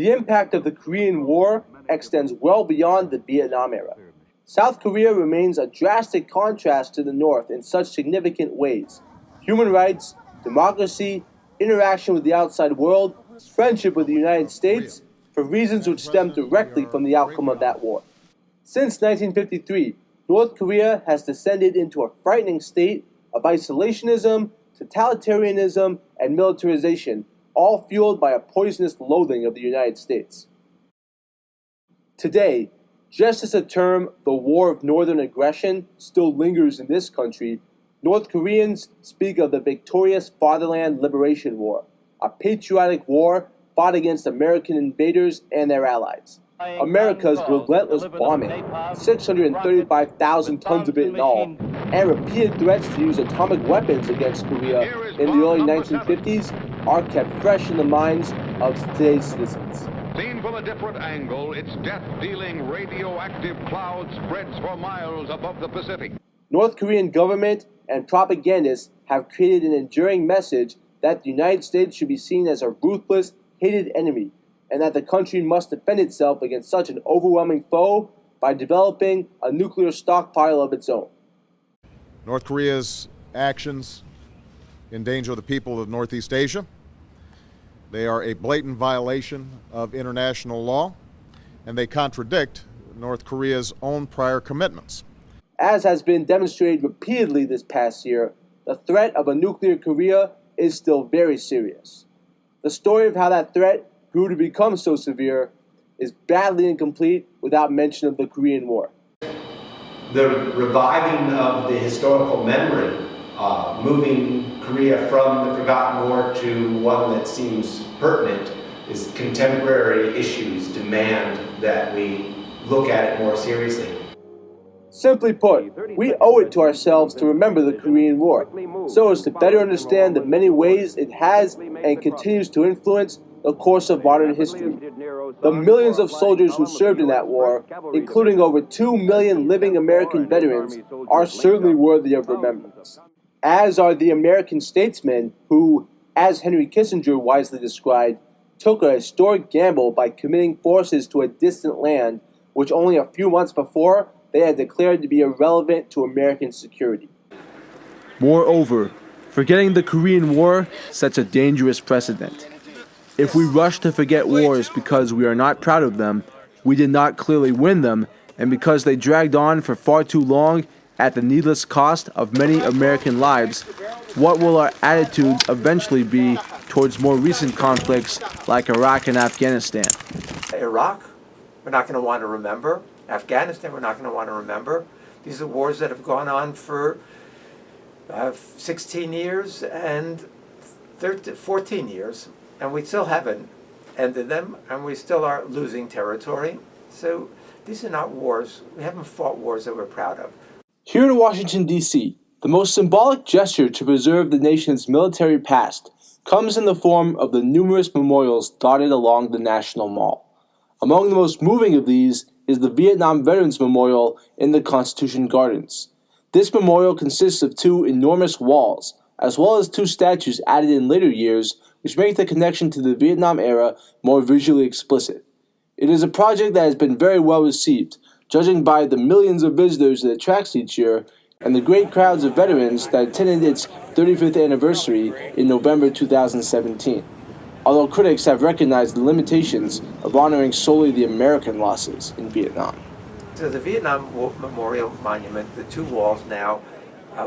The impact of the Korean War extends well beyond the Vietnam era. South Korea remains a drastic contrast to the North in such significant ways: human rights, democracy, interaction with the outside world, friendship with the United States, for reasons which stem directly from the outcome of that war. Since 1953, North Korea has descended into a frightening state of isolationism, totalitarianism, and militarization, all fueled by a poisonous loathing of the United States. Today, just as the term the War of Northern Aggression still lingers in this country, North Koreans speak of the victorious Fatherland Liberation War, a patriotic war fought against American invaders and their allies. America's relentless bombing, 635,000 tons of it in all, and repeated threats to use atomic weapons against Korea in the early 1950s are kept fresh in the minds of today's citizens. Seen from a different angle, its death-dealing radioactive cloud spreads for miles above the Pacific. North Korean government and propagandists have created an enduring message that the United States should be seen as a ruthless, hated enemy, and that the country must defend itself against such an overwhelming foe by developing a nuclear stockpile of its own. North Korea's actions endanger the people of Northeast Asia. They are a blatant violation of international law, and they contradict North Korea's own prior commitments. As has been demonstrated repeatedly this past year, the threat of a nuclear Korea is still very serious. The story of how that threat grew to become so severe is badly incomplete without mention of the Korean War. The reviving of the historical memory, moving Korea from the forgotten war to one that seems pertinent, is contemporary issues demand that we look at it more seriously. Simply put, we owe it to ourselves to remember the Korean War, so as to better understand the many ways it has and continues to influence the course of modern history. The millions of soldiers who served in that war, including over 2 million living American veterans, are certainly worthy of remembrance. As are the American statesmen who, as Henry Kissinger wisely described, took a historic gamble by committing forces to a distant land which only a few months before they had declared to be irrelevant to American security. Moreover, forgetting the Korean War sets a dangerous precedent. If we rush to forget wars because we are not proud of them, we did not clearly win them, and because they dragged on for far too long at the needless cost of many American lives, what will our attitudes eventually be towards more recent conflicts like Iraq and Afghanistan? Iraq, we're not going to want to remember. Afghanistan, we're not going to want to remember. These are wars that have gone on for 16 years and 14 years, and we still haven't ended them, and we still are losing territory. So these are not wars. We haven't fought wars that we're proud of. Here in Washington, D.C., the most symbolic gesture to preserve the nation's military past comes in the form of the numerous memorials dotted along the National Mall. Among the most moving of these is the Vietnam Veterans Memorial in the Constitution Gardens. This memorial consists of 2 enormous walls, as well as 2 statues added in later years, which make the connection to the Vietnam era more visually explicit. It is a project that has been very well received, judging by the millions of visitors it attracts each year and the great crowds of veterans that attended its 35th anniversary in November 2017. Although critics have recognized the limitations of honoring solely the American losses in Vietnam. So the Vietnam Memorial Monument, the 2 walls now,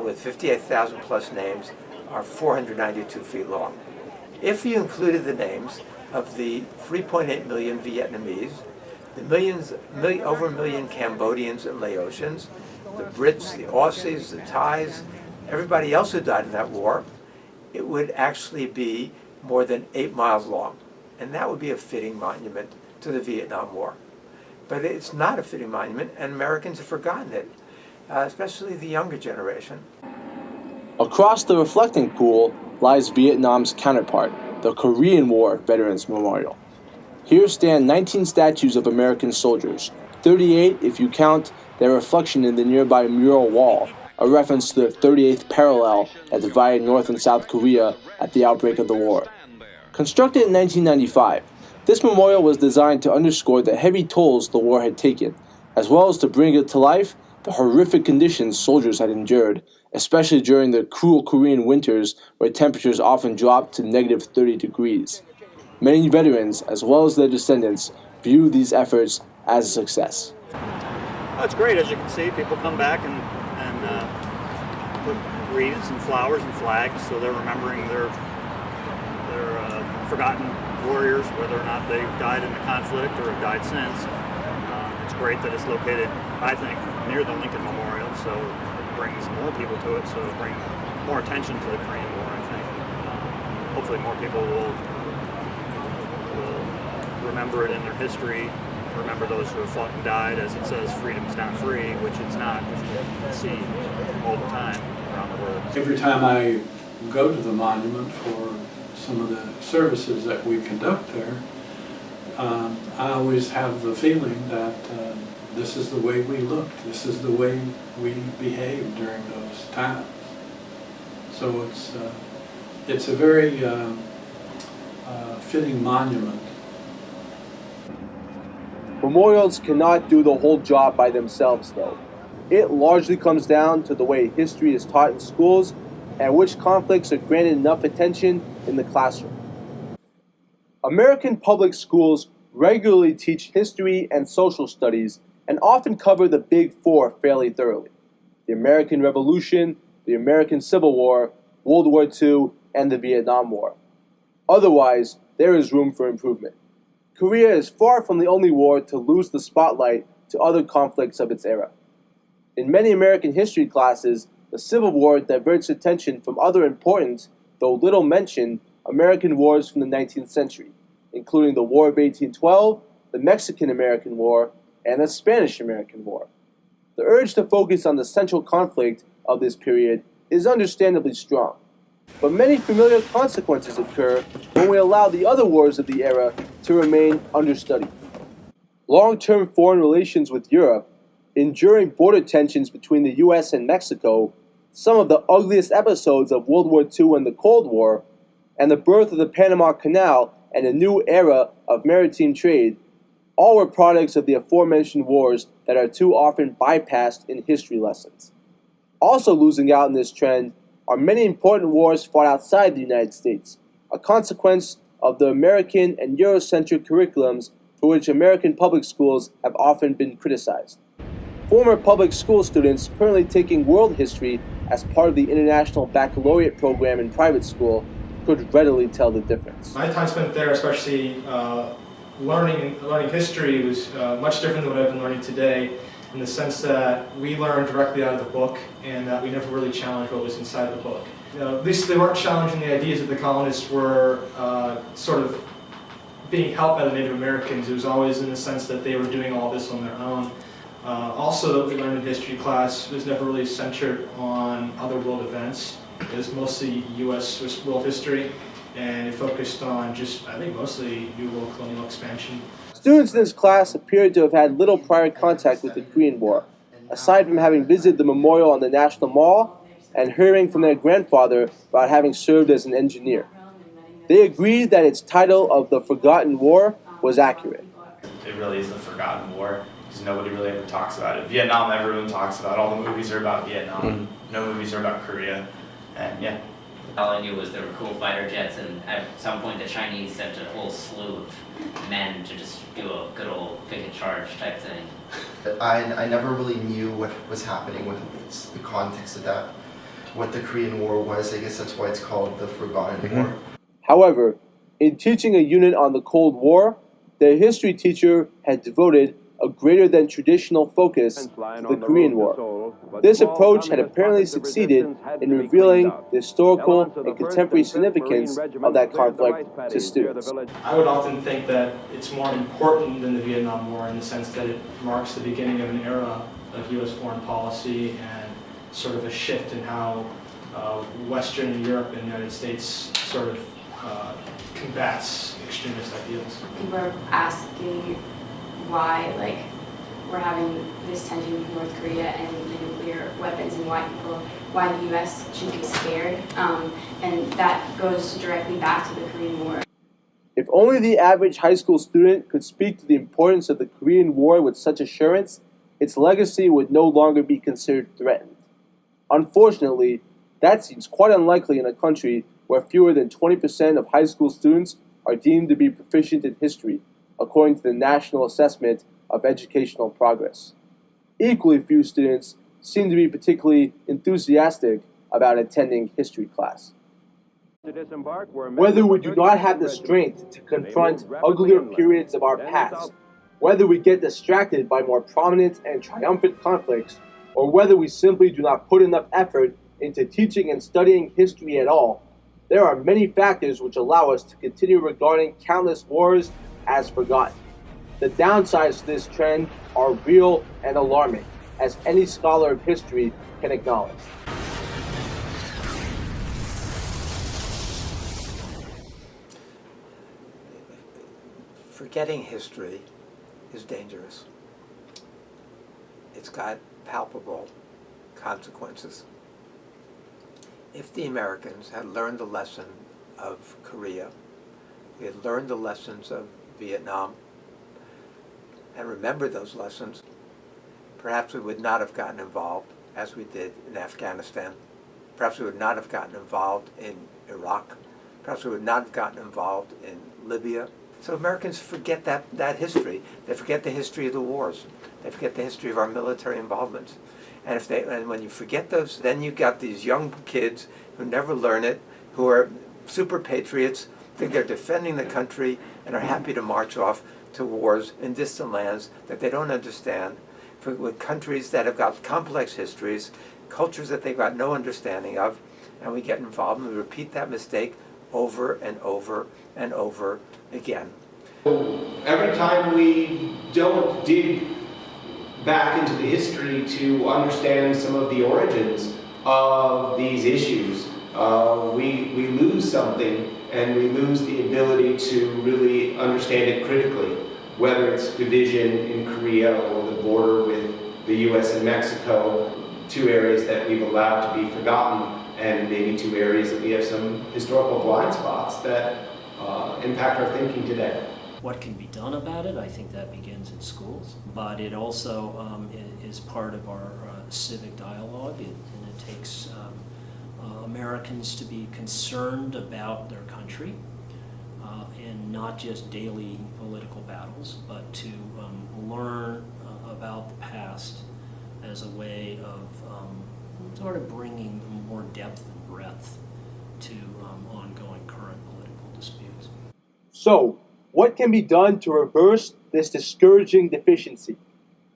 with 58,000 plus names, are 492 feet long. If you included the names of the 3.8 million Vietnamese, the over a million Cambodians and Laotians, the Brits, the Aussies, the Thais, everybody else who died in that war, it would actually be more than 8 miles long. And that would be a fitting monument to the Vietnam War. But it's not a fitting monument, and Americans have forgotten it, especially the younger generation. Across the reflecting pool lies Vietnam's counterpart, the Korean War Veterans Memorial. Here stand 19 statues of American soldiers, 38 if you count their reflection in the nearby mural wall, a reference to the 38th parallel that divided North and South Korea at the outbreak of the war. Constructed in 1995, This memorial was designed to underscore the heavy tolls the war had taken, as well as to bring to life the horrific conditions soldiers had endured, especially during the cruel Korean winters where temperatures often dropped to negative 30 degrees. Many veterans, as well as their descendants, view these efforts as a success. That's great. As you can see, people come back and put wreaths and flowers and flags, so they're remembering their forgotten warriors, whether or not they died in the conflict or have died since. It's great that it's located, I think, near the Lincoln Memorial, so it brings more people to it, so it'll bring more attention to the Korean War, I think. Hopefully more people will remember it in their history, remember those who have fought and died. As it says, freedom's not free, which it's not, which you see all the time around the world. Every time I go to the monument for some of the services that we conduct there, I always have the feeling that this is the way we looked, this is the way we behaved during those times. So it's a very fitting monument. Memorials cannot do the whole job by themselves, though. It largely comes down to the way history is taught in schools and which conflicts are granted enough attention in the classroom. American public schools regularly teach history and social studies and often cover the Big Four fairly thoroughly: the American Revolution, the American Civil War, World War II, and the Vietnam War. Otherwise, there is room for improvement. Korea is far from the only war to lose the spotlight to other conflicts of its era. In many American history classes, the Civil War diverts attention from other important, though little mentioned, American wars from the 19th century, including the War of 1812, the Mexican-American War, and the Spanish-American War. The urge to focus on the central conflict of this period is understandably strong, but many familiar consequences occur when we allow the other wars of the era to remain understudied. Long-term foreign relations with Europe, enduring border tensions between the US and Mexico, some of the ugliest episodes of World War II and the Cold War, and the birth of the Panama Canal and a new era of maritime trade, all were products of the aforementioned wars that are too often bypassed in history lessons. Also losing out in this trend are many important wars fought outside the United States, a consequence of the American and Eurocentric curriculums for which American public schools have often been criticized. Former public school students currently taking world history as part of the International Baccalaureate program in private school could readily tell the difference. My time spent there, especially learning history, was much different than what I've been learning today, in the sense that we learned directly out of the book and that we never really challenged what was inside the book. At least they weren't challenging the ideas that the colonists were sort of being helped by the Native Americans. It was always in the sense that they were doing all this on their own. Also, what we learned in history class was never really centered on other world events. It was mostly U.S. world history, and it focused on just, I think, mostly New World colonial expansion. Students in this class appeared to have had little prior contact with the Korean War, aside from having visited the memorial on the National Mall and hearing from their grandfather about having served as an engineer. They agreed that its title of The Forgotten War was accurate. It really is the forgotten war, because nobody really ever talks about it. Vietnam, everyone talks about. All the movies are about Vietnam. No movies are about Korea. And yeah. All I knew was there were cool fighter jets, and at some point the Chinese sent a whole slew of men to just do a good old picket charge type thing. I never really knew what was happening with the context of that, what the Korean War was. I guess that's why it's called the Forgotten War. However, in teaching a unit on the Cold War, their history teacher had devoted a greater than traditional focus to the Korean War. This approach had apparently succeeded in revealing the historical and contemporary significance of that conflict to students. I would often think that it's more important than the Vietnam War in the sense that it marks the beginning of an era of U.S. foreign policy and sort of a shift in how Western Europe and the United States sort of combats extremist ideals. People are asking why, like, we're having this tension with North Korea and the nuclear weapons, and why the U.S. should be scared, and that goes directly back to the Korean War. If only the average high school student could speak to the importance of the Korean War with such assurance, its legacy would no longer be considered threatened. Unfortunately, that seems quite unlikely in a country where fewer than 20% of high school students are deemed to be proficient in history, according to the National Assessment of Educational Progress. Equally few students seem to be particularly enthusiastic about attending history class. Whether we do not have the strength to confront uglier periods of our past, whether we get distracted by more prominent and triumphant conflicts, or whether we simply do not put enough effort into teaching and studying history at all, there are many factors which allow us to continue regarding countless wars as forgotten. The downsides to this trend are real and alarming, as any scholar of history can acknowledge. Forgetting history is dangerous. It's got palpable consequences. If the Americans had learned the lesson of Korea, we had learned the lessons of Vietnam, and remembered those lessons, perhaps we would not have gotten involved as we did in Afghanistan. Perhaps we would not have gotten involved in Iraq. Perhaps we would not have gotten involved in Libya. So Americans forget that history. They forget the history of the wars. They forget the history of our military involvement. And when you forget those, then you've got these young kids who never learn it, who are super patriots, think they're defending the country, and are happy to march off to wars in distant lands that they don't understand, with countries that have got complex histories, cultures that they've got no understanding of, and we get involved and we repeat that mistake over and over and over again. Every time we don't dig back into the history to understand some of the origins of these issues, we lose something, and we lose the ability to really understand it critically, whether it's division in Korea or the border with the US and Mexico, two areas that we've allowed to be forgotten, and maybe two areas that we have some historical blind spots that impact our thinking today. What can be done about it? I think that begins in schools, but it also is part of our civic dialogue, and it takes Americans to be concerned about their country, and not just daily political battles, but to learn about the past as a way of sort of bringing more depth and breadth to ongoing current political disputes. So, what can be done to reverse this discouraging deficiency?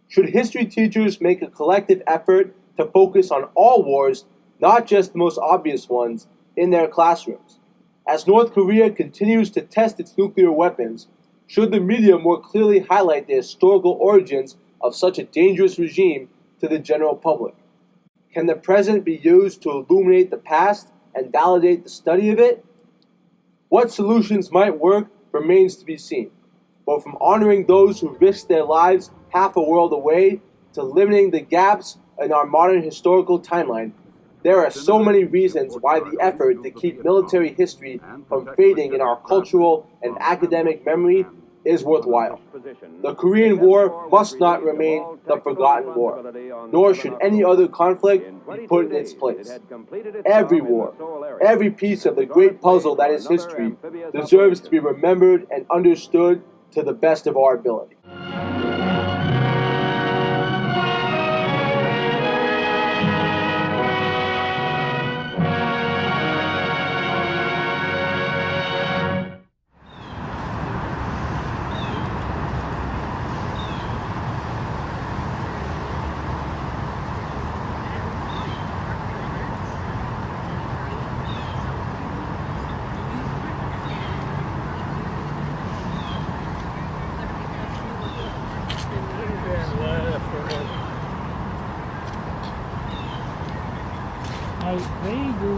Should history teachers make a collective effort to focus on all wars, not just the most obvious ones, in their classrooms? As North Korea continues to test its nuclear weapons, should the media more clearly highlight the historical origins of such a dangerous regime to the general public? Can the present be used to illuminate the past and validate the study of it? What solutions might work remains to be seen, but from honoring those who risked their lives half a world away to limiting the gaps in our modern historical timeline, there are so many reasons why the effort to keep military history from fading in our cultural and academic memory is worthwhile. The Korean War must not remain the forgotten war, nor should any other conflict be put in its place. Every war, every piece of the great puzzle that is history, deserves to be remembered and understood to the best of our ability. They do